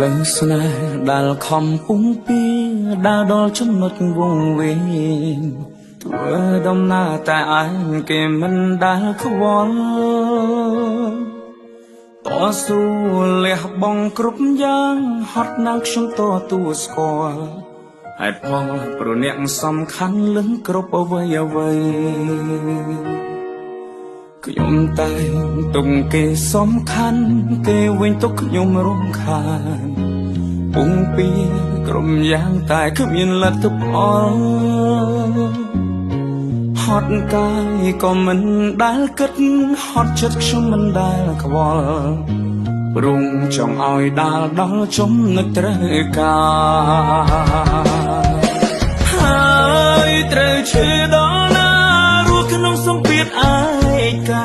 លើស្នេហ៍ដែលខំពុំពីដើរដល់ចំណុចវង្វេងធ្វើដំណើរតែឯងគេមិនដែលខ្វល់តស៊ូលះបង់គ្រប់យ៉ាងហត់ណាស់ខ្ញុំទូស្គាល់ហេតុផលព្រោះអ្នកសំខាន់លឹងគ្រប់អ្វីខ្ញុំតែទុកគេសំខាន់គេវិញទុកខ្ញុំរំខានពុំពីក្រុមយ៉ាងតែគ្មានលទ្ធផលហត់កាយក៏មិនដែលគិតហត់ចិត្តខ្ញុំមិនដែលខ្វល់ព្រមចង់ឲ្យដាល់ដល់ចំណុចត្រូវការហើយត្រូវឈឺដល់ណារស់ក្នុងសម្ពាធឯកា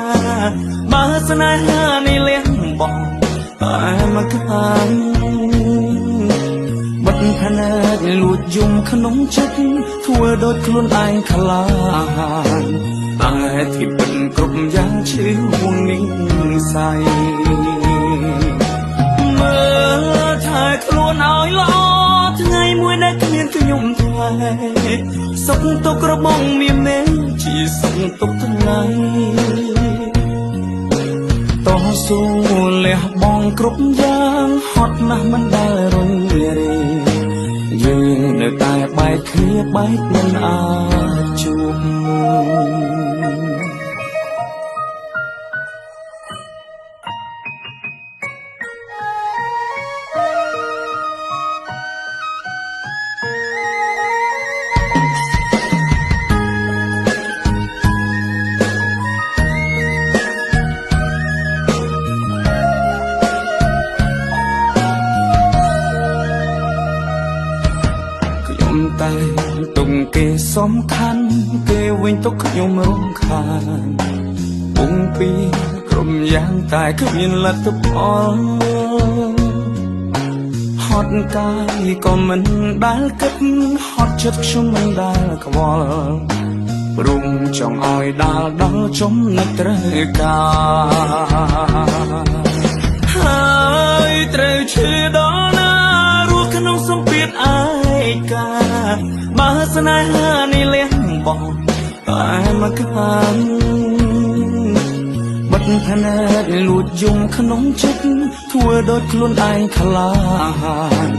បើស្នេហានេះលះបង់តែមកខាងបិទភ្នែកលួចយំក្នុងចិត្តធ្វើដូចខ្លួនឯងខ្លាហានតែที่ពិតគ្រប់យ៉ាងឈឺហួងនេះស័យមើលថាខ្លួនឲ្យល្អថ្ងៃមួយដែលគ្មានខ្ញុំថ្លៃសុខទុក្ខរបស់មានមែនជាសុខទុក្ខថ្ងៃតស៊ូលះបង់គ្រប់យ៉ាងហត់ណាស់មិនដែលរុញរាយើងនៅតែបែកគ្នាបែកមិនអាចជួបតែទុកគេសំខាន់គេវិញទុកខ្ញុំរំខានពុំពីក្រុមយ៉ាងតែគ្មានលទ្ធផលហត់កាយក៏មិនដែលគិតហត់ចិត្តខ្ញុំមិនដែលខ្វល់ព្រមចង់ឲ្យដាល់ដល់ចំណុចត្រូវការហើយត្រូវឈឺដល់ណារស់ក្នុងសម្ពាធឯកាបើស្នេហានេះលះបង់តែមកខាងបិទភ្នែកលួចយំក្នុងចិត្តធ្វើដូចខ្លួនឯងខ្លាហាន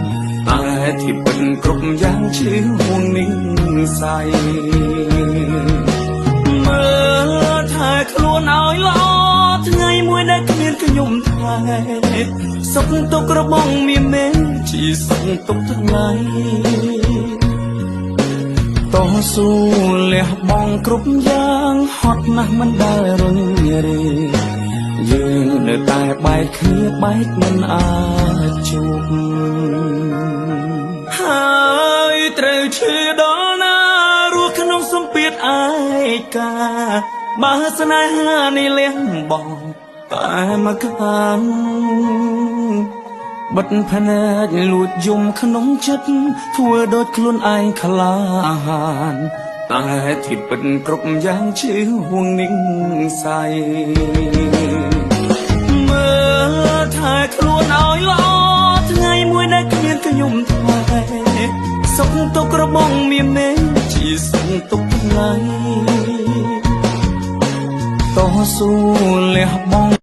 តែที่ពិតគ្រប់យ៉ាងឈឺហួងនេះស័យមើលថាខ្លួនឲ្យល្អថ្ងៃមួយដែលគ្មានខ្ញុំថ្លៃសុខទុក្ខរបស់មានមែនជាសុខទុក្ខថ្ងៃតស៊ូលះបង់គ្រប់យ៉ាងហត់ណាស់មិនដែលរុញរាយើងនៅតែបែកគ្នាបែកមិនអាចជួបហើយត្រូវឈឺដល់ណារស់ក្នុងសម្ពាធឯកាបើស្នេហានេះលះបង់តែមកខាងបិទភ្នែកលួចយំក្នុងចិត្តធ្វើដូចខ្លួនឯងខ្លាហានតែที่ពិតគ្រប់យ៉ាងឈឺហួងនេះស័យមើលថាខ្លួនឲ្យល្អថ្ងៃមួយដែលគ្មានខ្ញុំថ្លៃសុខទុក្ខរបស់មានមែនជាសុខទុក្ខថ្ងៃតស៊ូលះបង់